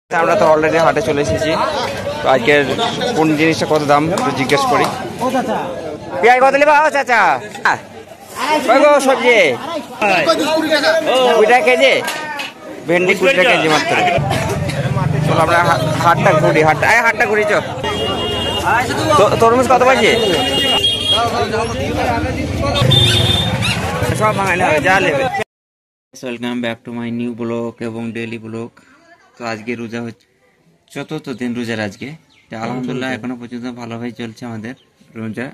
আমরা তো অলরেডি হাটে চলে এসেছি। তো আজকের কোন জিনিসটা কত দাম একটু জিজ্ঞেস করি। পেঁয়াজ কত নেবা চাচা? সবজি 20 টাকা কেজি, ভেন্ডি 20 টাকা কেজি মাত্র। চলো আমরা হাটটা ঘুরি চো। তরমুজ কত বাজে? সব ভাঙানি হবে, যা নেবে। Welcome back to my new blog এবং ডেইলি ব্লগ। তো আজকে রোজা হচ্ছে 4th দিন রোজার আজকে। আলহামদুলিল্লাহ এখনো পর্যন্ত ভালোভাবে চলছে আমাদের রোজা।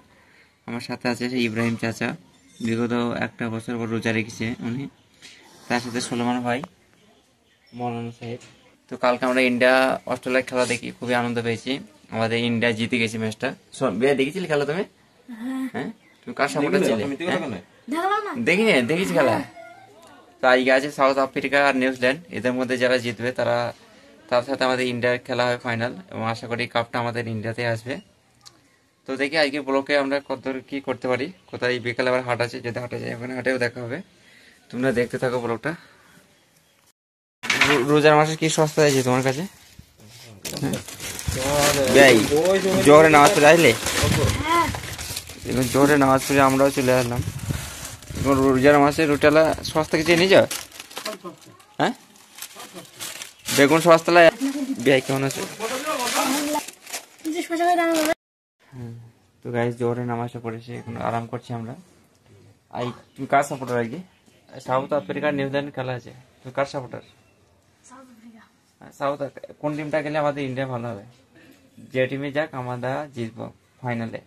আমার সাথে আছে ইব্রাহিম চাচা, বিগত 1 বছর পর রোজা রেখেছে উনি। তার সাথে সুলেমান ভাই, মৌলানা সাহেব। তো কালকে আমরা ইন্ডিয়া অস্ট্রেলিয়ার খেলা দেখি, খুবই আনন্দ পেয়েছি। আমাদের ইন্ডিয়া জিতে গেছে ম্যাচটা। দেখেছিলে খেলা তুমি? হ্যাঁ, তুমি কার সাপোর্টার ছিলে? দেখেছি খেলা। তো আজকে আছে সাউথ আফ্রিকা আর নিউজিল্যান্ড। এদের মধ্যে যারা জিতবে তার সাথে আমাদের ইন্ডিয়ার খেলা হয় ফাইনাল, এবং আশা করি কাপটা আমাদের ইন্ডিয়াতে আসবে। তো দেখি আজকে ব্লকে আমরা কত কি করতে পারি। কোথায় বিকালে আবার হাট আছে, যদি হাটে যাই ওখানে হাটেও দেখা হবে। তোমরা দেখতে থাকো ব্লগটা। রোজার মাসে কি সস্তা আছে তোমার কাছে? জোহরে নামাজ পড়ে আসলে? জোহরে নামাজ পড়ে আমরাও চলে আসলাম। রোজার মাসে রুটালা সস্তা কিছু নিয়ে যাও। হ্যাঁ, বেগুন সস্তা। বিয়াই কেমন আছে? তো গাইস জোহরে নামাজটা পড়েছে, এখন আরাম করছি আমরা। তুমি কার সাপোর্টার? আজকে সাউথ আফ্রিকা নিউজিল্যান্ড খেলা আছে, তুমি কার সাপোর্টার? সাউথ। কোন টিমটা গেলে আমাদের ইন্ডিয়া ভালো হবে? যে টিমে যাক আমরা জিতবো ফাইনালে।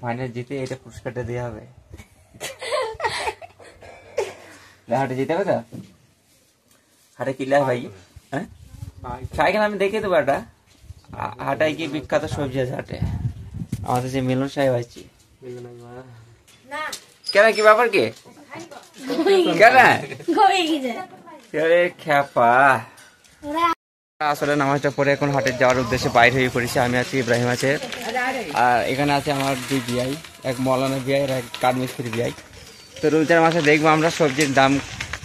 ফাইনাল জিতে এটা পুরস্কারটা দেওয়া হবে। হাটে যেতে হবে তো? হাটে কিনলে ভাই? হ্যাঁ, সাইকেল আমি দেখে দেবো। একটা হাটায় কি বিখ্যাত সবজি আছে হাটে? আমাদের যে মিলন সাহেব আছে। কেন, কি ব্যাপার? কি কেন খ্যাপা? আসলে নামাজটা পরে এখন হাটে যাওয়ার উদ্দেশ্যে বাইরে হয়ে পড়েছি। আমি আছি, ইব্রাহিম আছে, আর এখানে আছে আমার 2 বিআই, এক মৌলানা বিআই আর এক কাঠমিস্ত্রি বিআই। তো রোজার মাসে দেখবো আমরা সবজির দাম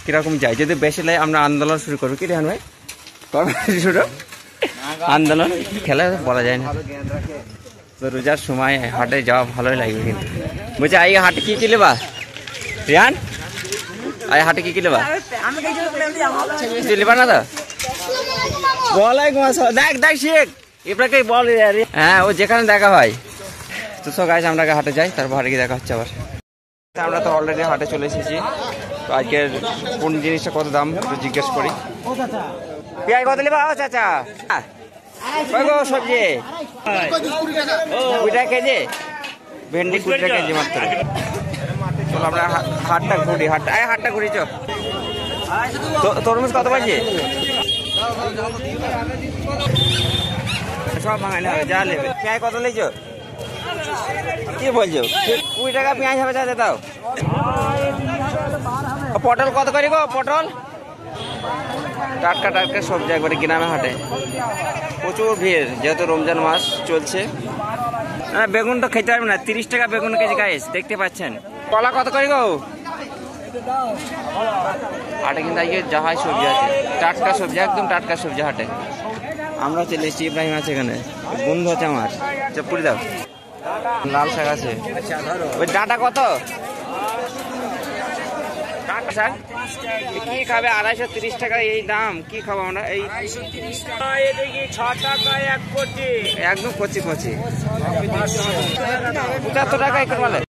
কিরকম যায়। যদি বেশি লাগে আমরা আন্দোলন শুরু করবো। কি রেহান ভাই, শুরু আন্দোলন? খেলা বলা যায় না। তো রোজার সময় হাটে যাওয়া ভালোই লাগবে। কিন্তু বলছি আই হাটে কি কিনলে রিয়ান? আই হাটে কি কিনলে না? তো দেখ শেখ এবারে বল। হ্যাঁ, ও যেখানে দেখা হয়। তো সব গাইস আমরা হাটে যাই, তারপর হাটে গিয়ে দেখা হচ্ছে আবার। আমরা তো অলরেডি হাটে চলে এসেছি। তো আজকের কোন জিনিসটা কত দাম একটু জিজ্ঞেস করি। পেঁয়াজ কত নেবা চাচা? সবজি 20 টাকা কেজি, ভেন্ডি 20 টাকা কেজি মাত্র। চলো আমরা হাটটা ঘুরি চো। তরমুজ কত বাজে? সব ভাঙানি হবে, যা নেবে। পেঁয়াজ কত লেছো? কি বলছো? 20 টাকা পেঁয়াজ হবে চাচা? তাও পটল কত করি গো? পটল টাটকা সবজি একবারে গ্রামে হাটে। প্রচুর ভিড়, যেহেতু রমজান মাস চলছে। বেগুন তো খেতে পারবে না, 30 টাকা বেগুন কেজি গাইস, দেখতে পাচ্ছেন। কলা কত করি গো? হাটে কিন্তু আজকে যা হয় সবজি আছে, টাটকা সবজি, একদম টাটকা সবজি হাটে। আমরা চলে এসেছি, ইব্রাহিম আছে এখানে, বন্ধু আছে আমার। চপুরি দাও, লাল শাক আছে। ওই ডাঁটা কত? কি খাবে? 230 টাকা এই দাম, কি খাবো আমরা? এই 6 টাকা একদম কচি 75 টাকা একটু বলে।